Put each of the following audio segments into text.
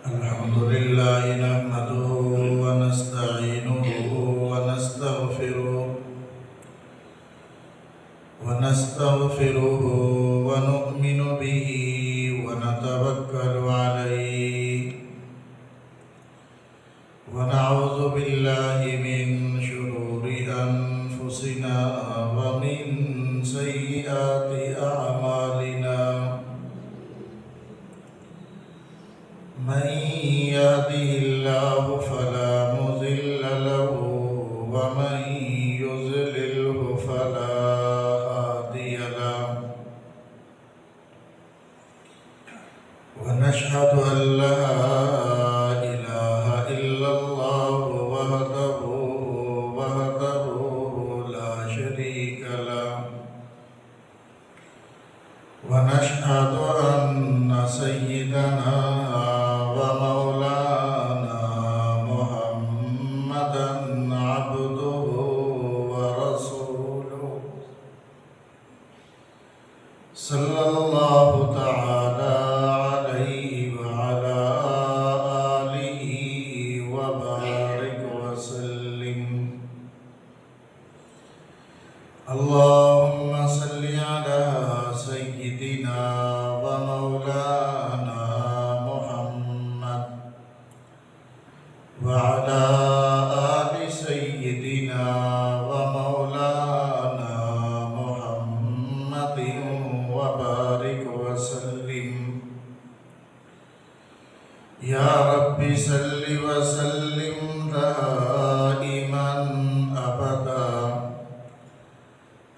الحمد لله نحمده ونستعينه ونستغفره ونؤمن به ونتوكل عليه ونعوذ بالله من شرور أنفسنا ومن سيئات أعمالنا من يهده الله فلا مضل له ومن يضلله فلا هادي له ونشهد أن لا إله إلا الله وحده لا شريك له ونشهد أن سيدنا ومولانا محمدا عبده ورسوله صلى الله تعالى عليه وعلى آله وبارك وسلم. اللهم صل على سيدنا ومولانا محمد وعلى آل سيدنا ومولانا محمد وبارك وسلم. يا رب صل وسلم دائما أبدا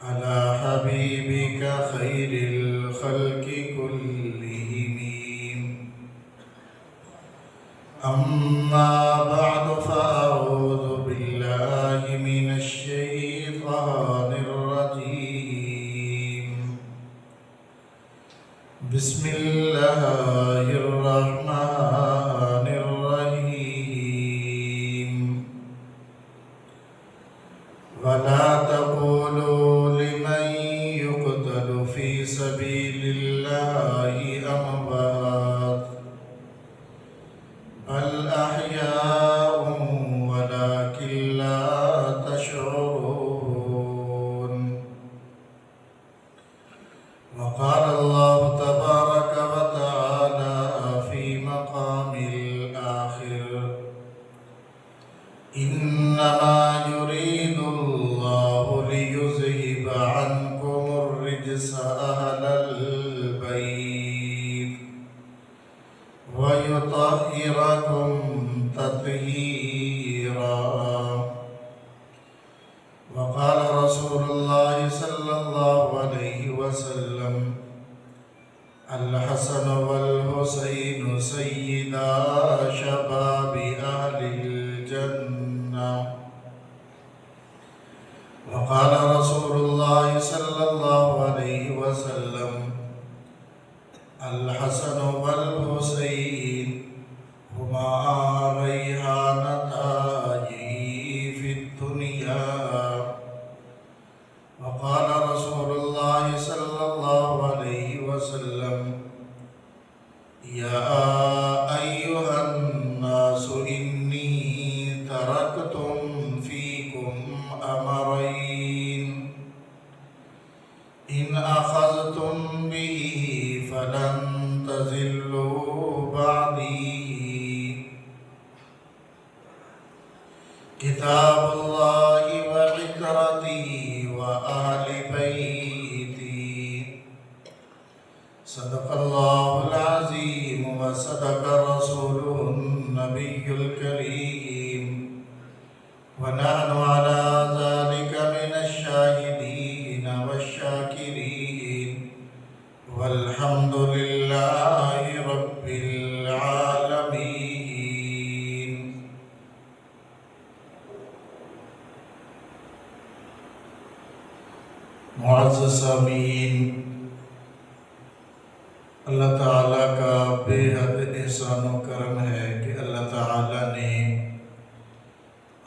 على حبيبك خير الخلق كلهم. أما بعد فأعوذ بالله من الشيطان الرجيم. بسم الله الرحمن الرحيم. ولا تقولوا لمن يقتل في سبيل الله أموات بل أحياء ولكن لا تشعرون. وقال الله تبارك وتعالى في مقام الآخر: إنما يريد الله ليذهب عنكم الرجس أهل البيت ويطهركم تطهيرا. وقال رسول الله صلى الله عليه وسلم: الحسن والحسين سيدا شباب أهل الجنة. وقال رسول الله صلى الله عليه وسلم: الحسن والحسين هما ريحانتاي في الدنيا. وقال رسول الله صلى الله عليه وسلم: يا أيها الناس إني تركتم فيكم أمرين إن أخذتم به فلن تزلوا بعدي: كتاب الله وعترتي وأهل بيتي. صدق الله العظيم وصدق رسوله النبي الكريم، ونحن على ذلك من الشاهدين والشاكرين، والحمد لله رب العالمين. معزز سامعین، اللہ تعالیٰ کا بے حد احسان و کرم ہے کہ اللہ تعالیٰ نے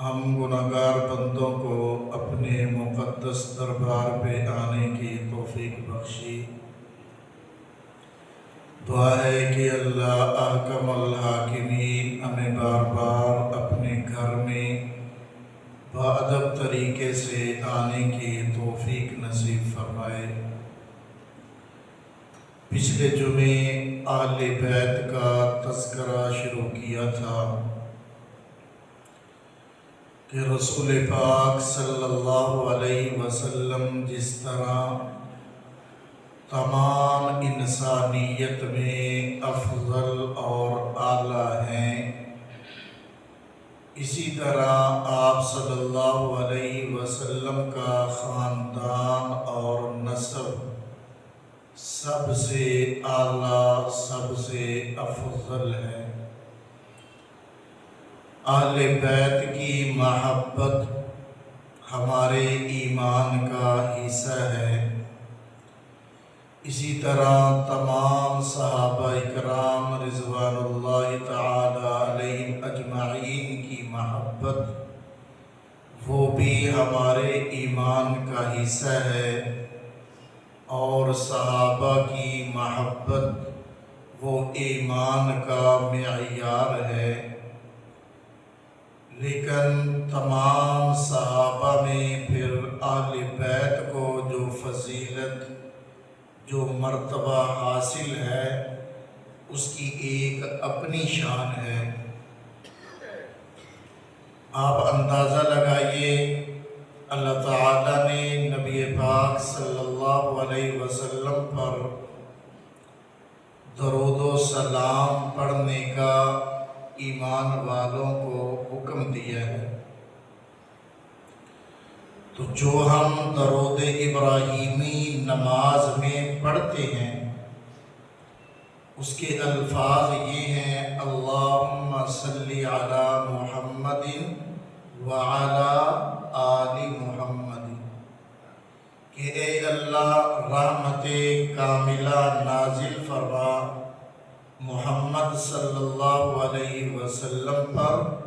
ہم گناہگار بندوں کو اپنے مقدس دربار پہ آنے کی توفیق بخشی۔ دعا ہے کہ اللہ احکم الحاکمین ہمیں بار بار اپنے گھر میں باادب طریقے سے آنے کی توفیق نصیب فرمائے۔ پچھلے جمعے اہل بیت کا تذکرہ شروع کیا تھا کہ رسول پاک صلی اللہ علیہ وسلم جس طرح تمام انسانیت میں افضل اور اعلیٰ ہیں، اسی طرح آپ صلی اللہ علیہ وسلم کا خاندان اور نسب سب سے اعلیٰ، سب سے افضل ہے۔ اہل بیت کی محبت ہمارے ایمان کا حصہ ہے۔ اسی طرح تمام صحابہ اکرام رضوان اللہ تعالی علیہم اجمعین کی محبت وہ بھی ہمارے ایمان کا حصہ ہے، اور صحابہ کی محبت وہ ایمان کا معیار ہے۔ لیکن تمام صحابہ میں پھر اہل بیت کو جو فضیلت، جو مرتبہ حاصل ہے، اس کی ایک اپنی شان ہے۔ آپ اندازہ لگائیے، اللہ تعالیٰ نے نبی پاک صلی اللہ علیہ وسلم پر درود و سلام پڑھنے کا ایمان والوں کو حکم دیا ہے۔ تو جو ہم درود ابراہیمی نماز میں پڑھتے ہیں، اس کے الفاظ یہ ہیں: اللہم صلی علی محمد وعلی آل محمد، کہ اے اللہ رحمت کاملہ نازل فرما محمد صلی اللہ علیہ وسلم پر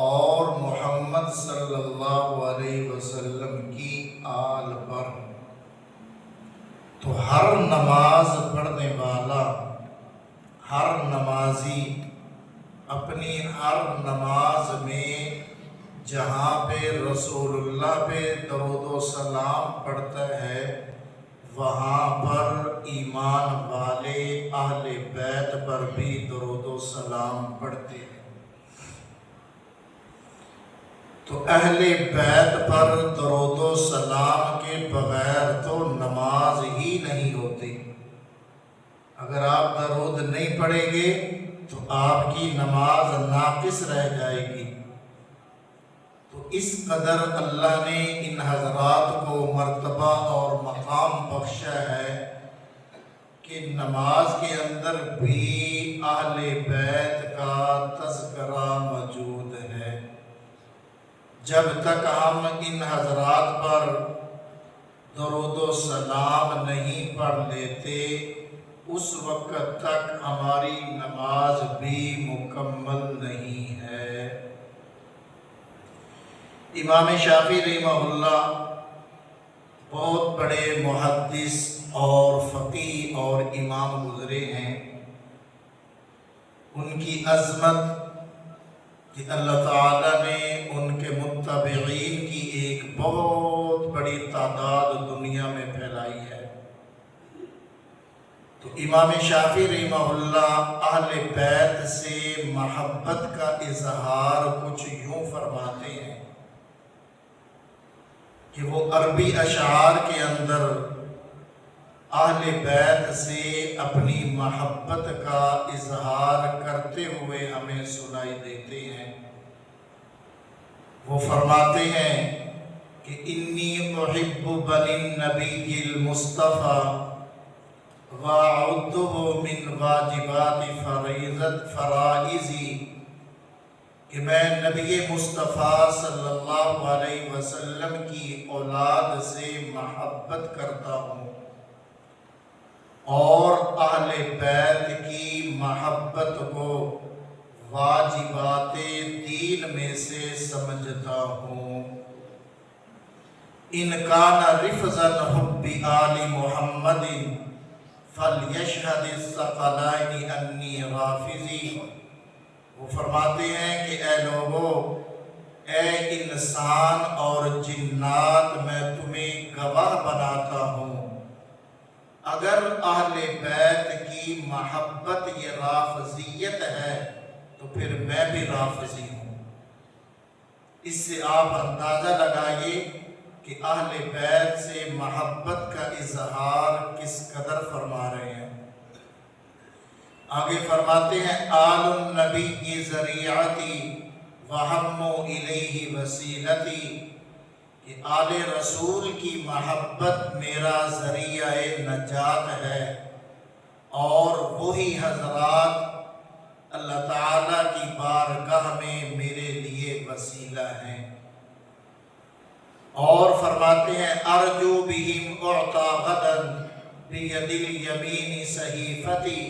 اور محمد صلی اللہ علیہ وسلم کی آل پر۔ تو ہر نماز پڑھنے والا، ہر نمازی اپنی ہر نماز میں جہاں پہ رسول اللہ پہ درود و سلام پڑھتا ہے، وہاں پر ایمان والے اہل بیت پر بھی درود و سلام پڑھتے ہیں۔ تو اہل بیت پر درود و سلام کے بغیر تو نماز ہی نہیں ہوتی۔ اگر آپ درود نہیں پڑھیں گے تو آپ کی نماز ناقص رہ جائے گی۔ تو اس قدر اللہ نے ان حضرات کو مرتبہ اور مقام بخشا ہے کہ نماز کے اندر بھی اہل بیت کا تذکرہ موجود ہے۔ جب تک ہم ان حضرات پر درود و سلام نہیں پڑھ لیتے، اس وقت تک ہماری نماز بھی مکمل نہیں ہے۔ امام شافعی رحمہ اللہ بہت بڑے محدث اور فقیہ اور امام گزرے ہیں۔ ان کی عظمت کہ اللہ تعالیٰ نے ان کے متبعین کی ایک بہت بڑی تعداد دنیا میں پھیلائی ہے۔ تو امام شافعی رحمہ اللہ اہل بیت سے محبت کا اظہار کچھ یوں فرماتے ہیں کہ وہ عربی اشعار کے اندر اہل بیت سے اپنی محبت کا اظہار کرتے ہوئے ہمیں سنائی دیتے ہیں۔ وہ فرماتے ہیں کہ انی احب بنی النبی المصطفیٰ وَأَعُدُّهُ مِنْ وَاجِبَاتِ فرائضی، کہ میں نبی مصطفیٰ صلی اللہ علیہ وسلم کی اولاد سے محبت کرتا ہوں اور اہل بیت کی محبت کو واجبات دین میں سے سمجھتا ہوں۔ ان کان رفضا حب آل محمد فَلْيَشْهَدِ الثَّقَلَيْنِ أَنِّي رَافِضِي۔ وہ فرماتے ہیں کہ اے لوگو، اے انسان اور جنات، میں تمہیں گواہ بناتا ہوں، اگر اہل بیت کی محبت یہ رافضیت ہے تو پھر میں بھی رافضی ہوں۔ اس سے آپ اندازہ لگائیے کہ اہل بیت سے محبت کا اظہار کس قدر فرما رہے ہیں۔ آگے فرماتے ہیں آل النبی کی ذریعتی وہم الیہ وسیلتی، کہ آل رسول کی محبت میرا ذریعہ نجات ہے، اور وہی حضرات اللہ تعالیٰ کی بارگاہ میں میرے لیے وسیلہ ہیں۔ اور فرماتے ہیں ارجو بہم اعطا غدا بید الیمین صحیفتی،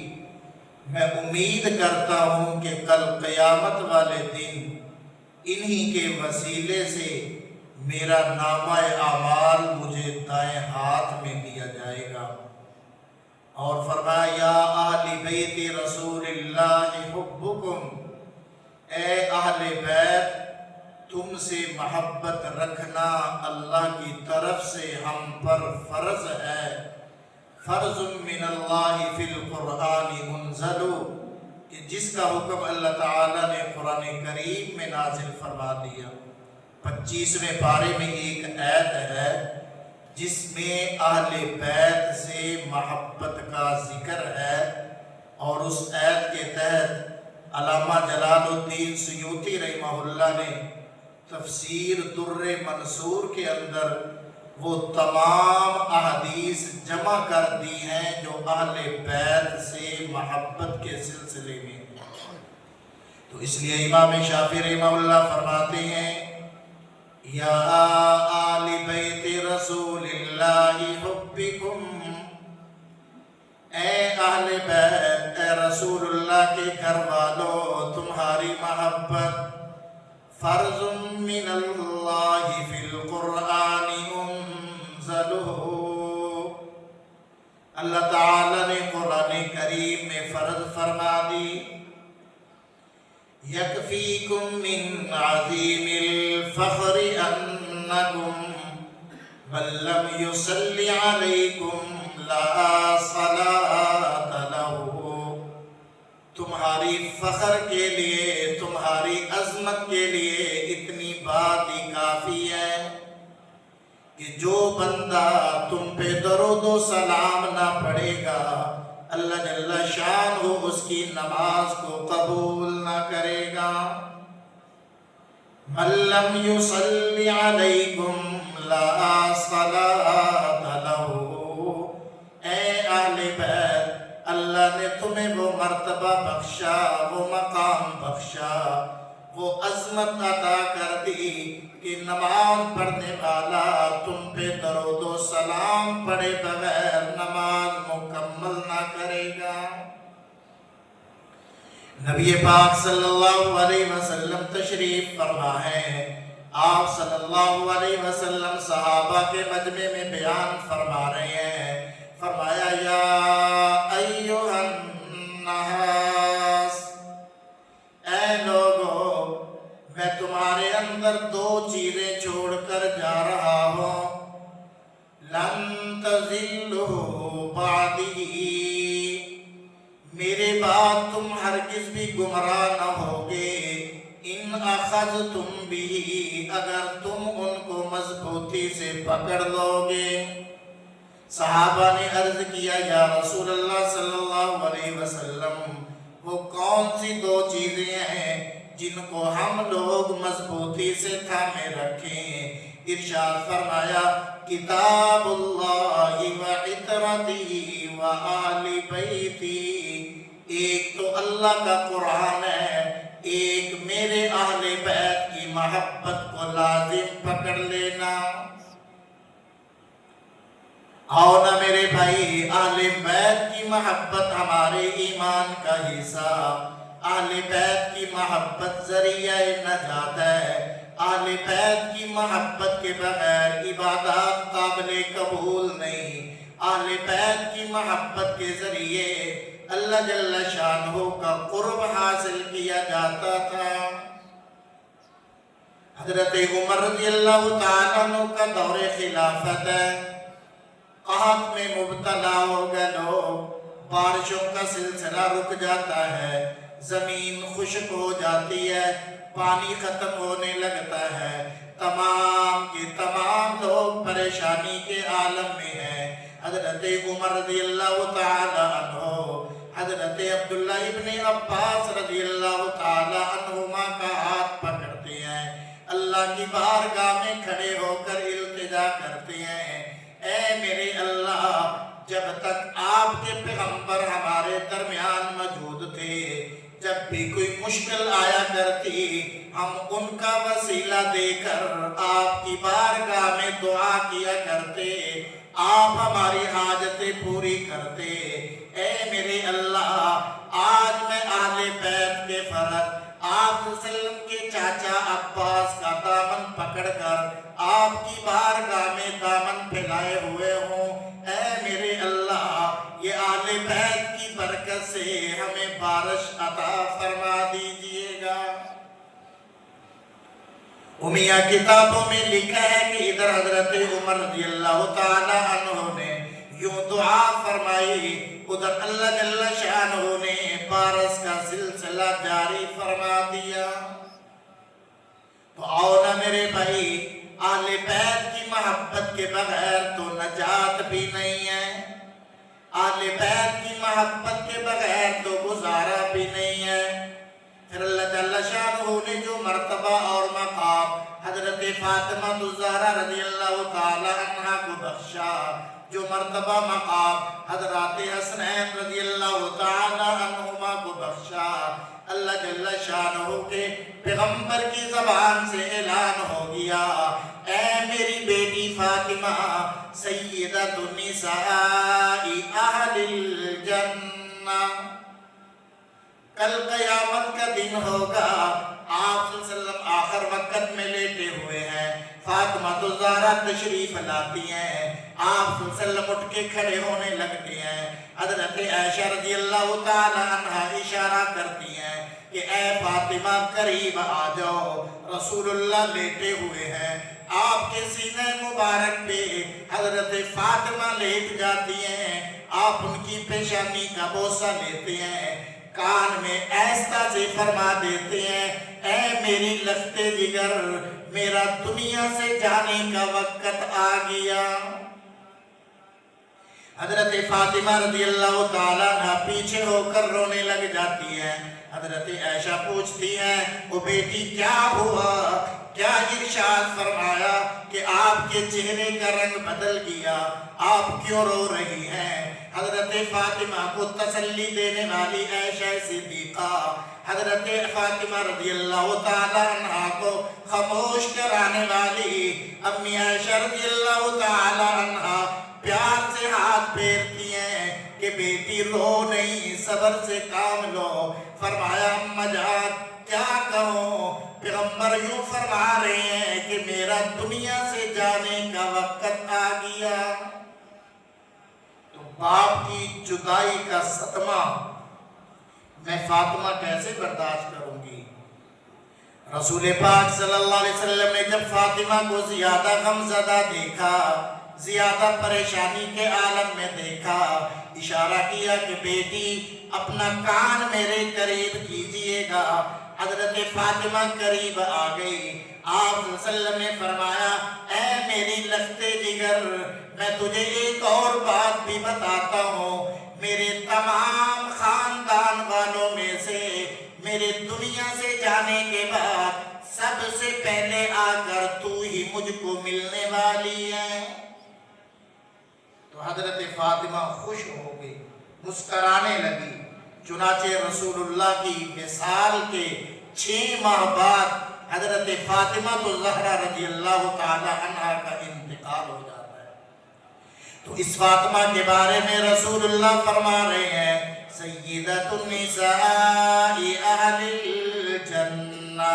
میں امید کرتا ہوں کہ کل قیامت والے دن انہی کے وسیلے سے میرا نامہ اعمال مجھے دائیں ہاتھ میں دیا جائے گا۔ اور فرمایا یا اہل بیت رسول اللہ حبکم، اے اہل بیت تم سے محبت رکھنا اللہ کی طرف سے ہم پر فرض ہے۔ فرض من اللہ فی القرآن منزل، کہ جس کا حکم اللہ تعالیٰ نے قرآن کریم میں نازل فرما دیا۔ 25ویں پارے میں ایک آیت ہے جس میں اہل بیت سے محبت کا ذکر ہے، اور اس آیت کے تحت علامہ جلال الدین سیوطی رحمہ اللہ نے تفسیر در منصور کے اندر وہ تمام احادیث جمع کر دی ہیں جو اہل بیت سے محبت کے سلسلے میں۔ تو اس لیے امام شافعی رحمہ اللہ فرماتے ہیں یا آل بیت رسول اللہ حبکم، اے اہل بیت، اے رسول اللہ کے گھر والو تمہاری محبت فرض من اللہ فی القرآن انزلہ، اللہ تعالیٰ نے قرآن کریم میں فرض فرما دی۔ یکفیکم من عظیم الفخر انکم من لم یصلی علیکم لا صلاۃ لہ، تمہاری فخر کے لیے، تمہاری عظمت کے لیے اتنی بات ہی کافی ہے کہ جو بندہ تم پہ درود و سلام نہ پڑھے گا اللہ جل شانہ اس کی نماز کو قبول نہ کرے گا۔ من لم یصلی علیکم لا صلاۃ لہ، اے اہل بیت اللہ نے تمہیں وہ مرتبہ بخشا، وہ مقام بخشا، وہ عظمت عطا کر دی کہ نماز پڑھنے والا تم پہ درود و سلام پڑھے بغیر نماز مکمل نہ کرے گا۔ نبی پاک صلی اللہ علیہ وسلم تشریف فرما ہے، آپ صلی اللہ علیہ وسلم صحابہ کے مجمع میں بیان فرما رہے ہیں، فرمایا یا ایھا الناس، اے لوگو میں تمہارے اندر دو چیزیں چھوڑ کر جا رہا ہوں، لن تضلوا بعدی، میرے بعد تم ہرگز بھی گمراہ نہ ہوگے، ان اخذتم بھی، اگر تم ان کو مضبوطی سے پکڑ لو گے۔ صحابہ نے عرض کیا یا رسول اللہ صلی اللہ علیہ وسلم وہ کون سی دو چیزیں ہیں جن کو ہم لوگ مضبوطی سے تھامے رکھیں؟ ارشاد فرمایا کتاب اللہ و عطرتی و آل بیتی، ایک تو اللہ کا قرآن ہے، ایک میرے اہل بیت کی محبت کو لازم پکڑ لینا۔ آؤ نا میرے بھائی، اہل بیت کی محبت ہمارے ایمان کا حصہ، اہل بیت کی محبت ذریعہ نجات ہے، اہل بیت کی محبت کے بغیر عبادات قابل قبول نہیں، اہل بیت کی محبت کے ذریعے اللہ جل شانہ کا قرب حاصل کیا جاتا تھا۔ حضرت عمر رضی اللہ تعالیٰ عنہ کا دور خلافت ہے، قحط میں مبتلا ہو گئے لوگ، بارشوں کا سلسلہ رک جاتا ہے، زمین خشک ہو جاتی ہے، پانی ختم ہونے لگتا ہے، تمام کے تمام لوگ پریشانی کے عالم میں ہیں۔ حضرت عمر رضی اللہ تعالی عنہ حضرت عبداللہ ابن عباس رضی اللہ تعالی عنہما کا ہاتھ پکڑتے ہیں، اللہ کی بارگاہ میں کھڑے ہو کر التجا کرتے ہیں، اے میرے اللہ، جب تک آپ کے پیغمبر ہمارے درمیان موجود تھے، جب بھی کوئی مشکل آیا کرتی، ہم ان کا وسیلہ دے کر آپ کی بارگاہ میں دعا کیا کرتے، آپ ہماری حاجتیں پوری کرتے۔ اے میرے اللہ، آج میں اہل بیت کے فرد آپ صلی اللہ علیہ وسلم کے چاچا عباس کا دامن پکڑ کر آپ کی بارگاہ میں دامن پھیلائے ہوئے ہوں، اے میرے اللہ، یہ اہل بیت کی برکت سے ہمیں بارش عطا فرما دیجئے گا۔ امیہ کتابوں میں لکھا ہے کہ ادھر حضرت عمر رضی اللہ تعالی عنہ نے یوں دعا فرمائی، ادھر اللہ جل شانہ نے بارش کا سلسلہ جاری فرما دیا۔ تو آؤ نا میرے بھائی، اہل بیت کی محبت کے بغیر تو نجات بھی نہیں ہے، اہل بیت کی محبت کے بغیر تو گزارا بھی نہیں ہے۔ پھر اللہ جل شانہ نے جو مرتبہ اور مقام حضرت فاطمہ الزہرا رضی اللہ تعالی عنہ کو بخشا، جو مرتبہ مقام حضرات حسنین رضی اللہ تعالی عنہما کو بخشا، اللہ جل شانہ کے پیغمبر کی زبان سے اعلان ہو گیا، اے میری بیٹی فاطمہ سیدۃ النساء اہل الجنہ، کل قیامت کا دن ہوگا، آپ صلی اللہ علیہ وسلم آخر وقت میں لیٹے ہوئے ہیں، فاطمہ الزہرا تشریف لاتی ہیں، آپ صلی اللہ علیہ وسلم اٹھ کے کھڑے ہونے لگتے ہیں، حضرت عائشہ رضی اللہ تعالی عنہ اشارہ کرتی ہیں کہ اے فاطمہ قریب آ جاؤ، رسول اللہ لیٹے ہوئے ہیں، آپ کے سینے مبارک پہ حضرت فاطمہ لیٹ جاتی ہیں، آپ ان کی پیشانی کا بوسہ لیتے ہیں، کان میں ایستا سے فرما دیتے ہیں، اے میری لخت جگر، میرا دنیا سے جانے کا وقت آ گیا۔ حضرت فاطمہ رضی اللہ تعالیٰ عنہ پیچھے ہو کر رونے لگ جاتی ہیں، حضرت عائشہ پوچھتی ہیں، او بیٹی کیا ہوا؟ کیا ارشاد فرمایا کہ آپ کے چہرے کا رنگ بدل گیا، آپ کیوں رو رہی ہیں؟ حضرت فاطمہ کو تسلی دینے والی عائشہ صدیقہ، حضرت فاطمہ رضی اللہ تعالی عنہ کو خاموش کرانے والی امی عائشہ رضی اللہ تعالی عنہ پیار سے ہاتھ پھیرتی ہیں کہ بیٹی رو نہیں، صبر سے کام لو۔ فرمایا اماں جان کیا کہوں، پیغمبر یوں فرما رہے ہیں کہ میرا دنیا سے جانے کا وقت آ گیا۔ تو باپ کی جدائی کا صدمہ میں فاطمہ کیسے برداشت کروں گی؟ رسول پاک صلی اللہ علیہ وسلم نے جب فاطمہ کو زیادہ غمزدہ دیکھا، زیادہ پریشانی کے عالم میں دیکھا، اشارہ کیا کہ بیٹی اپنا کان میرے قریب کیجئے گا۔ حضرت فاطمہ قریب آ گئی، آپ صلی اللہ علیہ وسلم نے فرمایا، اے میری لخت جگر، میں تجھے ایک اور بات بھی بتاتا ہوں، میرے تمام خاندان والوں میں سے میرے دنیا سے جانے کے بعد سب سے پہلے آ کر تو ہی مجھ کو ملنے والی ہے۔ تو حضرت فاطمہ خوش ہو گئی، مسکرانے لگی۔ چنانچہ رسول اللہ کی وصال کے 6 ماہ بعد حضرت فاطمہ الزہرا رضی اللہ تعالی عنہ کا انتقال ہو جاتا ہے۔ تو اس فاطمہ کے بارے میں رسول اللہ فرما رہے ہیں، سیدۃ النساء اہل الجنہ،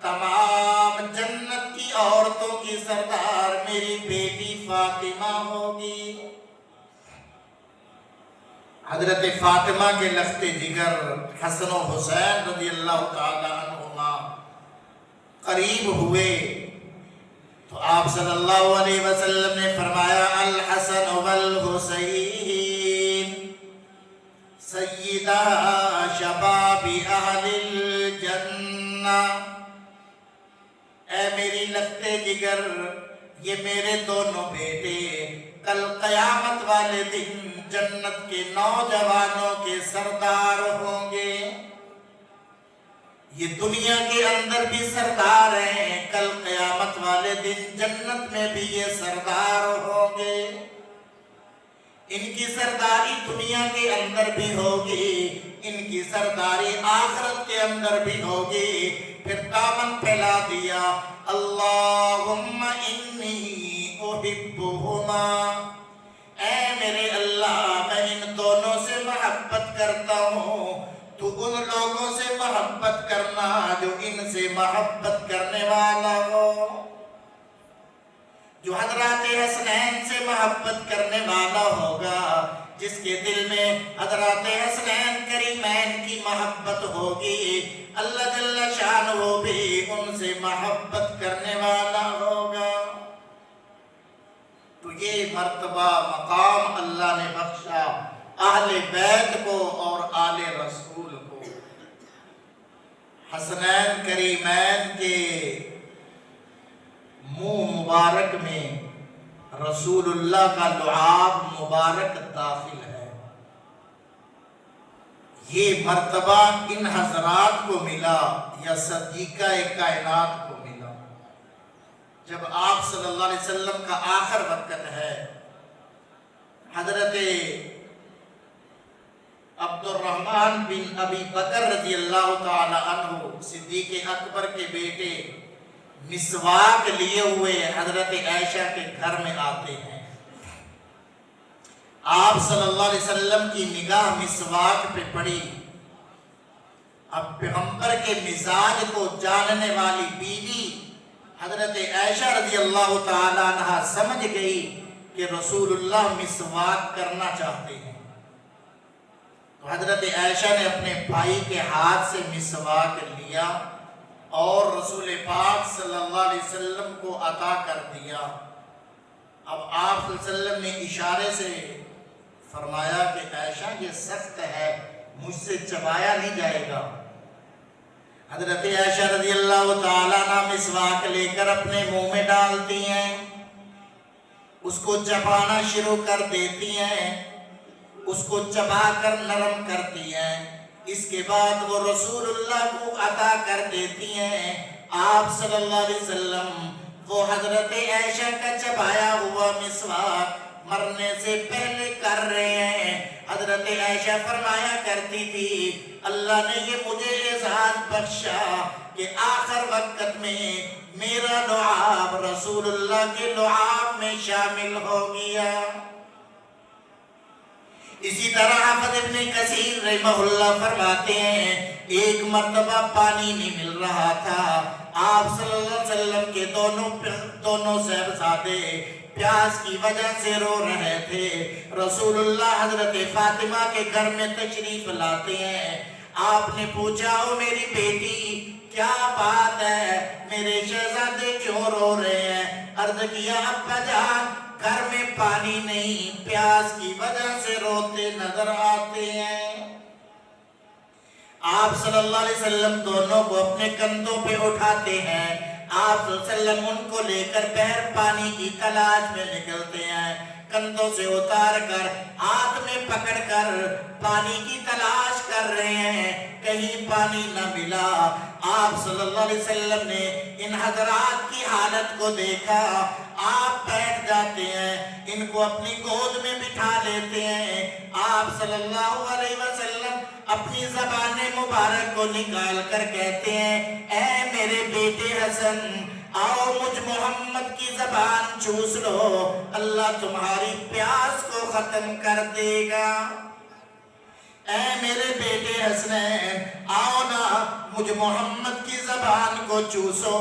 تمام جنت کی عورتوں کی سردار میری بیٹی فاطمہ ہوگی۔ حضرت فاطمہ کے لخت جگر حسن و حسین رضی اللہ تعالی عنہما قریب ہوئے تو آپ صلی اللہ علیہ وسلم نے فرمایا الحسن والحسین سیدہ شباب اہل الجنہ، اے میری لخت جگر یہ میرے دونوں بیٹے کل قیامت والے دن جنت کے نوجوانوں کے سردار ہوں گے۔ یہ دنیا کے اندر بھی سردار ہیں، کل قیامت والے دن جنت میں بھی یہ سردار ہوں گے۔ ان کی سرداری دنیا کے اندر بھی ہوگی، ان کی سرداری آخرت کے اندر بھی ہوگی۔ پھر دامن پھیلا دیا اللہم انی احبہما، اے میرے اللہ میں ان دونوں سے محبت کرتا ہوں، تو ان لوگوں سے محبت کرنا جو ان سے محبت کرنے والا ہو، جو حضرات حسنین سے محبت کرنے والا ہوگا، جس کے دل میں حضرات حسنین کریمین کی محبت ہوگی، اللہ جل شانہ بھی ان سے محبت کرنے والا ہوگا۔ تو یہ مرتبہ مقام اللہ نے بخشا اہل بیت کو اور آل رسول کو۔ حسنین کریمین کے منہ مبارک میں رسول اللہ کا لعاب مبارک داخل ہے۔ یہ مرتبہ ان حضرات کو ملا یا صدیقہ کائنات کو ملا جب آپ صلی اللہ علیہ وسلم کا آخر وقت ہے۔ حضرت عبد الرحمن بن ابی بکر رضی اللہ تعالی عنہ صدیق اکبر کے بیٹے مسواک لیے ہوئے حضرت عائشہ کے گھر میں آتے ہیں۔ آپ صلی اللہ علیہ وسلم کی نگاہ مسواک پہ پڑی۔ اب پیغمبر کے مزاج کو جاننے والی بیوی حضرت عائشہ رضی اللہ تعالی عنہ سمجھ گئی کہ رسول اللہ مسواک کرنا چاہتے ہیں، تو حضرت عائشہ نے اپنے بھائی کے ہاتھ سے مسواک لیا اور رسول پاک صلی اللہ علیہ وسلم کو عطا کر دیا۔ اب آپ صلی اللہ علیہ وسلم نے اشارے سے فرمایا کہ عائشہ یہ سخت ہے، مجھ سے چبایا نہیں جائے گا۔ حضرت عائشہ رضی اللہ تعالیٰ عنہ مسواک لے کر اپنے منہ میں ڈالتی ہیں، اس کو چبانا شروع کر دیتی ہیں، اس کو چبا کر نرم کرتی ہیں، اس کے بعد وہ رسول اللہ کو عطا کر دیتی ہیں۔ آپ صلی اللہ علیہ وسلم وہ حضرت عائشہ کا چبایا ہوا مسواک مرنے سے پہلے کر رہے ہیں۔ حضرت عائشہ فرمایا کرتی تھی اللہ نے یہ مجھے اعزاز بخشا کہ آخر وقت میں میرا لعاب رسول اللہ کے لعاب میں شامل ہو گیا۔ اسی طرح حافظ ابن کثیر رحمہ اللہ فرماتے ہیں ایک مرتبہ پانی نہیں مل رہا تھا، آپ صلی اللہ علیہ وسلم کے دونوں صاحبزادے پیاس کی وجہ سے رو رہے تھے۔ رسول اللہ حضرت فاطمہ کے گھر میں تشریف لاتے ہیں۔ آپ نے پوچھا او میری بیٹی کیا بات ہے، میرے شہزادے کیوں رو رہے ہیں؟ عرض کیا ابا جان گھر میں پانی نہیں، پیاس کی وجہ سے روتے نظر آتے ہیں۔ آپ صلی اللہ علیہ وسلم دونوں کو اپنے کندھوں پہ اٹھاتے ہیں، آپ صلی اللہ علیہ وسلم ان کو لے کر بحر پانی کی تلاش میں نکلتے ہیں، کندھوں سے اتار کر ہاتھ میں پکڑ کر پانی کی تلاش کر رہے ہیں، کہیں پانی نہ ملا۔ آپ صلی اللہ علیہ وسلم نے ان حضرات کی حالت کو دیکھا، آپ بیٹھ جاتے ہیں، ان کو اپنی گود میں بٹھا لیتے ہیں۔ آپ صلی اللہ علیہ وسلم اپنی زبان مبارک کو نکال کر کہتے ہیں اے میرے بیٹے حسن آؤ مجھ محمد کی زبان چوس لو، اللہ تمہاری پیاس کو ختم کر دے گا۔ اے میرے بیٹے حسنین آؤ نا مجھ محمد کی زبان کو چوسو،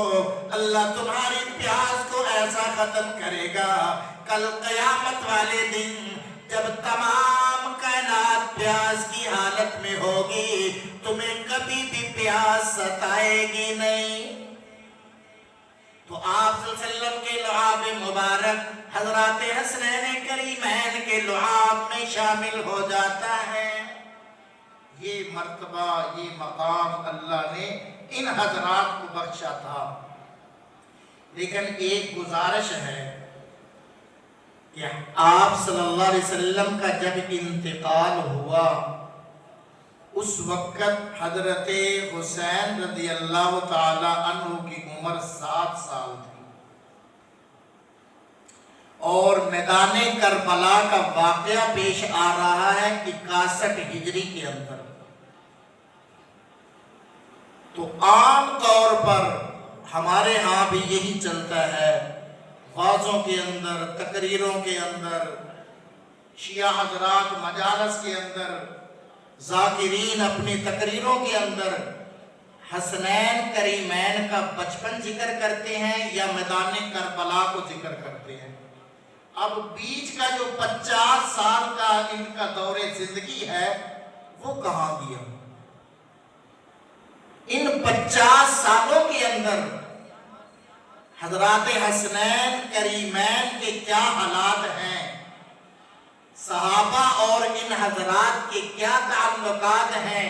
اللہ تمہاری پیاس کو ایسا ختم کرے گا۔ کل قیامت والے دن جب تمام کائنات پیاس کی حالت میں ہوگی، تمہیں کبھی بھی پیاس ستائے گی نہیں۔ تو آپ صلی اللہ علیہ وسلم کے لعاب مبارک حضرات حسنین کریمین کے لعاب میں شامل ہو جاتا ہے۔ یہ مرتبہ، یہ مقام اللہ نے ان حضرات کو بخشا تھا۔ لیکن ایک گزارش ہے کہ آپ صلی اللہ علیہ وسلم کا جب انتقال ہوا، اس وقت حضرت حسین رضی اللہ تعالی عنہ کی عمر 7 سال تھی، اور میدان کربلا کا واقعہ پیش آ رہا ہے 61 ہجری کے اندر۔ تو عام طور پر ہمارے ہاں بھی یہی چلتا ہے، غازوں کے اندر، تقریروں کے اندر، شیعہ حضرات مجالس کے اندر، ذاکرین اپنی تقریروں کے اندر حسنین کریمین کا بچپن ذکر کرتے ہیں یا میدان کربلا کو ذکر کرتے ہیں۔ اب بیچ کا جو 50 سال کا ان کا دور زندگی ہے وہ کہاں گیا؟ ان 50 سالوں کے اندر حضرات حسنین کریمین کے کیا حالات ہیں، صحابہ اور ان حضرات کے کیا تعلقات ہیں،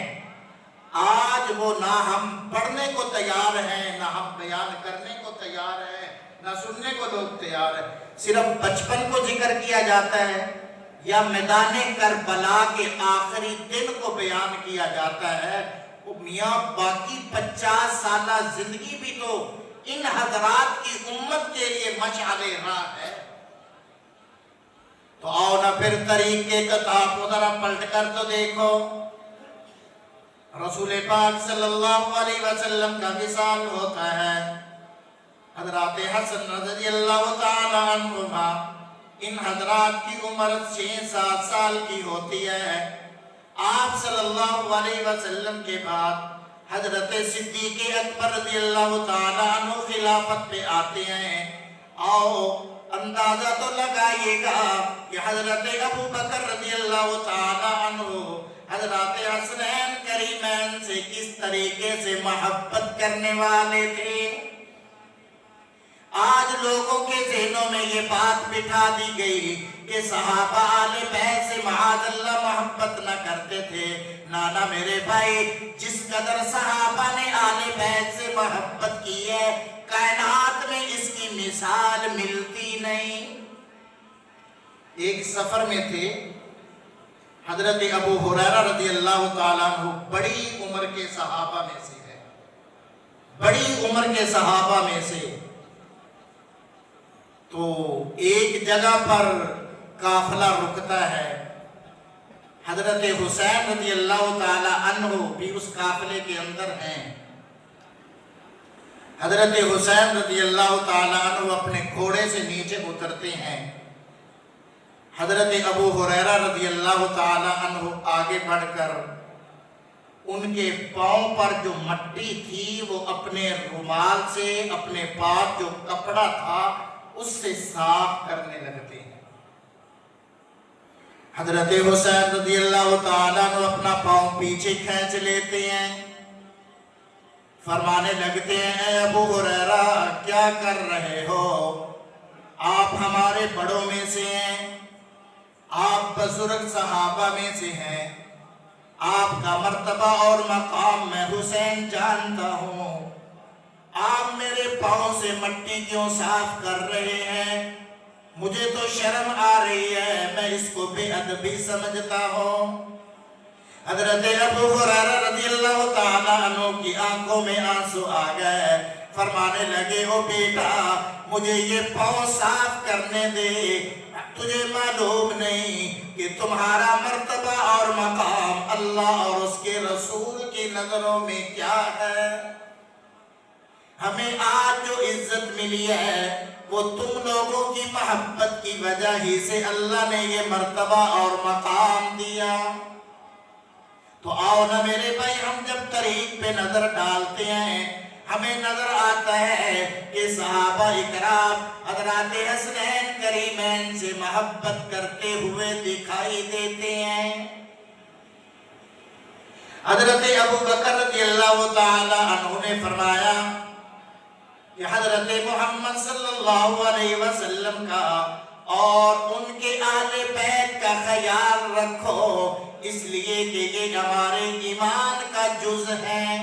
آج وہ نہ ہم پڑھنے کو تیار ہیں، نہ ہم بیان کرنے کو تیار ہیں، نہ سننے کو لوگ تیار ہیں۔ صرف بچپن کو ذکر کیا جاتا ہے یا میدان کربلا کے آخری دن کو بیان کیا جاتا ہے۔ وہ میاں باقی 50 سالہ زندگی بھی تو ان حضرات کی امت کے لیے مشعل راہ ہے۔ تو آؤ نہ پھر طریقے کتاب کو ذرا پلٹ کر تو دیکھو، رسول پاک صلی اللہ علیہ وسلم کا وصال ہوتا ہے، حضرات حسن رضی اللہ تعالی عنہما، ان حضرات کی عمر 6-7 سال کی ہوتی ہے۔ آپ صلی اللہ علیہ وسلم کے بعد حضرت صدیق اکبر رضی اللہ تعالی عنہ خلافت پہ آتے ہیں۔ آؤ اندازہ تو لگائیے گا کہ حضرت ابو بکر رضی اللہ تعالی عنہ حضرات حسنین کریمین سے کس طریقے سے محبت کرنے والے تھے۔ آج لوگوں کے ذہنوں میں یہ بات بٹھا دی گئی کہ صحابہ آل بیت سے معاذ اللہ محبت نہ کرتے تھے۔ نانا میرے بھائی، جس قدر صحابہ نے آل بیت سے محبت کی ہے، کائنات میں اس کی مثال ملتی نہیں۔ ایک سفر میں تھے، حضرت ابو ہریرہ رضی اللہ تعالیٰ عنہ بڑی عمر کے صحابہ میں سے ہے، بڑی عمر کے صحابہ میں سے۔ تو ایک جگہ پر قافلہ رکتا ہے، حضرت حسین رضی اللہ تعالی عنہ بھی اس قافلے کے اندر ہیں۔ حضرت حسین رضی اللہ تعالی عنہ اپنے گھوڑے سے نیچے اترتے ہیں، حضرت ابو ہریرہ رضی اللہ تعالی عنہ آگے بڑھ کر ان کے پاؤں پر جو مٹی تھی وہ اپنے رومال سے، اپنے پاس جو کپڑا تھا اس سے صاف کرنے لگتے ہیں۔ حضرت حسین رضی اللہ تعالیٰ عنہ اپنا پاؤں پیچھے کھینچ لیتے ہیں، فرمانے لگتے ہیں اے ابو ہریرہ کیا کر رہے ہو؟ آپ ہمارے بڑوں میں سے ہیں، آپ بزرگ صحابہ میں سے ہیں، آپ کا مرتبہ اور مقام میں حسین جانتا ہوں، آپ میرے پاؤں سے مٹی کیوں صاف کر رہے ہیں؟ مجھے تو شرم آ رہی ہے، میں اس کو بے ادبی سمجھتا ہوں۔ حضرت ابو ہریرہ رضی اللہ تعالیٰ عنہ کی آنکھوں میں آنسو آ گئے، فرمانے لگے او بیٹا مجھے یہ پاؤں صاف کرنے دے، تجھے معلوم نہیں کہ تمہارا مرتبہ اور مقام اللہ اور اس کے رسول کی نظروں میں کیا ہے؟ ہمیں آج جو عزت ملی ہے وہ تم لوگوں کی محبت کی وجہ ہی سے اللہ نے یہ مرتبہ اور مقام دیا۔ تو آؤ نا میرے بھائی، ہم جب طریق پہ نظر ڈالتے ہیں، ہمیں نظر آتا ہے کہ صحابہ اکرام حضرات حسنین کریمین سے محبت کرتے ہوئے دکھائی دیتے ہیں۔ حضرت ابو بکر رضی اللہ تعالی عنہ نے فرمایا کہ حضرت محمد صلی اللہ علیہ وسلم کا اور ان کے اہل بیت کا خیال رکھو، اس لیے کہ یہ ہمارے ایمان کا جز ہے۔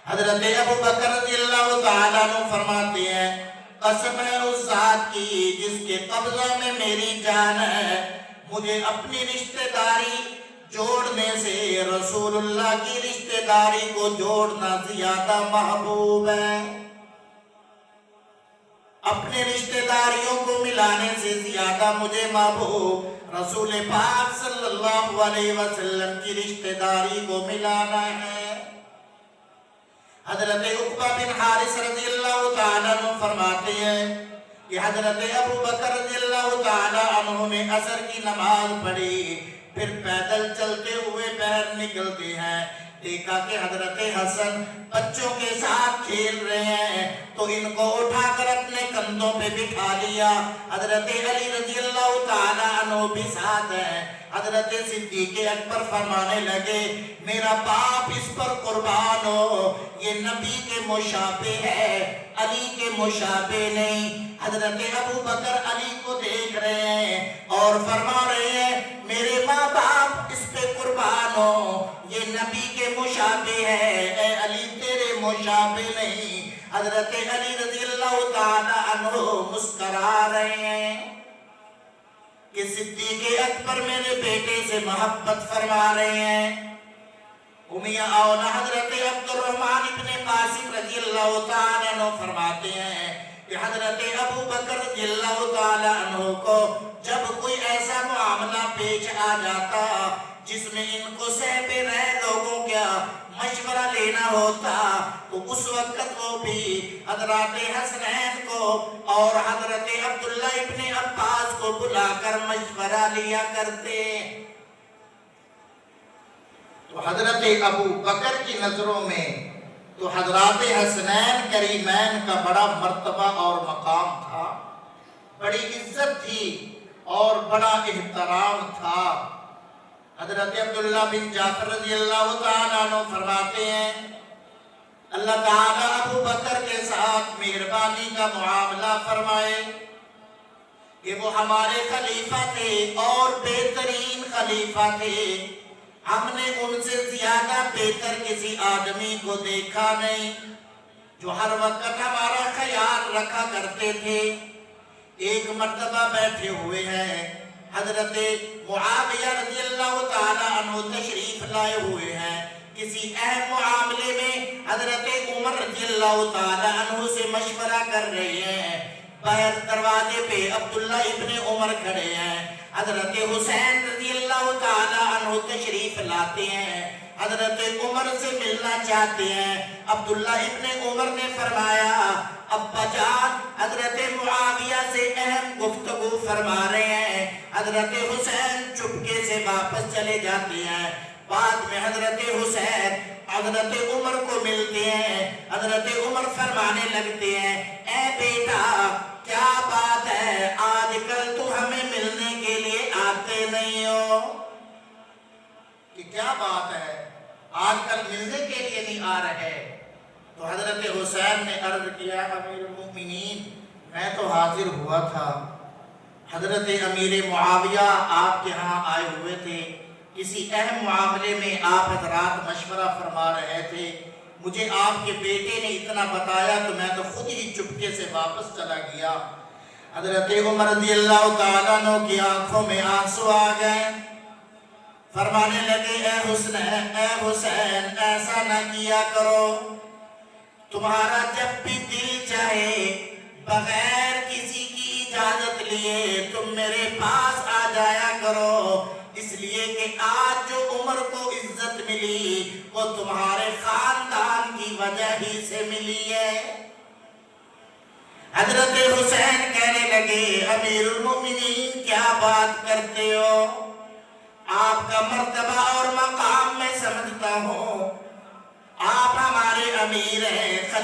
حضرت ابو بکر رضی اللہ تعالیٰ عنہ فرماتے ہیں قسم ہے اس ذات کی جس کے قبضہ میں میری جان ہے، مجھے اپنی رشتہ داری جوڑنے سے رسول اللہ کی رشتہ داری کو جوڑنا زیادہ محبوب ہے۔ اپنے رشتہ داریوں کو ملانے سے زیادہ مجھے محبوب رسول پاک صلی اللہ علیہ وسلم کی رشتہ داری کو ملانا ہے۔ حضرت عقبہ بن حارث رضی اللہ تعالیٰ عنہ فرماتے ہیں کہ حضرت ابو بکر رضی اللہ تعالیٰ عنہ نے عصر کی نماز پڑھی، پھر پیدل چلتے ہوئے باہر نکلتے ہیں، دیکھا کہ حضرت حسن بچوں کے ساتھ کھیل رہے ہیں تو ان کو اٹھا کر اپنے کندھوں پہ بٹھا لیا۔ حضرت علی رضی اللہ تعالیٰ عنہ بھی ساتھ ہیں۔ حضرت صدیق اکبر فرمانے لگے میرا باپ اس پر قربان ہو، یہ نبی کے مشابہ ہے، علی کے مشابہ نہیں۔ حضرت ابو بکر علی کو دیکھ رہے ہیں اور فرما رہے ہیں میرے ماں باپ اس پہ قربان ہو، یہ نبی کے مشابہ ہے، اے علی تیرے مشابہ نہیں۔ حضرت علی رضی اللہ تعالی عنہ مسکرا رہے ہیں کہ صدیق اکبر میرے بیٹے سے محبت فرما رہے ہیں۔ امیہ اولا حضرت عبد الرحمن ابن قاسم رضی اللہ تعالیٰ عنہ فرماتے ہیں کہ حضرت ابو بکر رضی اللہ تعالیٰ عنہ کو جب کوئی ایسا معاملہ پیش آ جاتا جس میں ان کو سہ پہ رہے لوگوں کا مشورہ لینا ہوتا تو اس وقت وہ بھی حضرات حسنین کو اور حضرت عبداللہ ابن عباس کو بلا کر مشورہ لیا کرتے۔ تو حضرت ابو بکر کی نظروں میں تو حضرات حسنین کریمین کا بڑا مرتبہ اور مقام تھا، بڑی عزت تھی اور بڑا احترام تھا۔ حضرت عبداللہ بن جعفر رضی اللہ تعالیٰ عنہ فرماتے ہیں اللہ تعالیٰ ابو بکر کے ساتھ مہربانی کا معاملہ فرمائے کہ وہ ہمارے خلیفہ تھے اور بہترین خلیفہ تھے، ہم نے ان سے زیادہ بہتر کسی آدمی کو دیکھا نہیں جو ہر وقت ہمارا خیال رکھا کرتے تھے۔ ایک مرتبہ بیٹھے ہوئے ہیں، حضرت معاویہ رضی اللہ تعالیٰ عنہ تشریف لائے ہوئے ہیں، کسی اہم معاملے میں حضرت عمر رضی اللہ تعالیٰ عنہ سے مشورہ کر رہے ہیں۔ باہر دروازے پہ عبداللہ ابن عمر کھڑے ہیں، حضرت حسین رضی اللہ تعالیٰ عنہ تشریف لاتے ہیں، حضرت عمر سے ملنا چاہتے ہیں۔ عبداللہ ابن عمر نے فرمایا ابا جان حضرت معاویہ سے اہم گفتگو فرما رہے ہیں۔ حضرت حسین چپکے سے واپس چلے جاتے ہیں۔ بعد میں حضرت حسین حضرت عمر کو ملتے ہیں، حضرت عمر فرمانے لگتے ہیں اے بیٹا کیا بات ہے، آج کل تو ہمیں ملنے کے لیے آتے نہیں ہو؟ کہ کیا بات ہے آج کل ملنے کے لیے نہیں آ رہے؟ تو حضرت حسین نے عرض کیا امیر المؤمنین میں تو حاضر ہوا تھا، حضرت امیر معاویہ آپ کے ہاں آئے ہوئے تھے، کسی اہم معاملے میں آپ حضرات مشورہ فرما رہے تھے، مجھے آپ کے بیٹے نے اتنا بتایا تو میں تو خود ہی چپکے سے واپس چلا گیا۔ حضرت عمر رضی اللہ تعالیٰ عنہ کی آنکھوں میں آنسو آ گئے، فرمانے لگے اے حسین ایسا نہ کیا کرو، تمہارا جب بھی دل چاہے بغیر کسی کی اجازت لیے تم میرے پاس آ جایا کرو، اس لیے کہ آج جو عمر کو عزت ملی وہ تمہارے خاندان کی وجہ ہی سے ملی ہے۔ حضرت حسین کہنے لگے امیر المؤمنین کیا بات کرتے ہو، آپ کا مرتبہ اور مقام میں سمجھتا ہوں، آپ ہمارے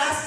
10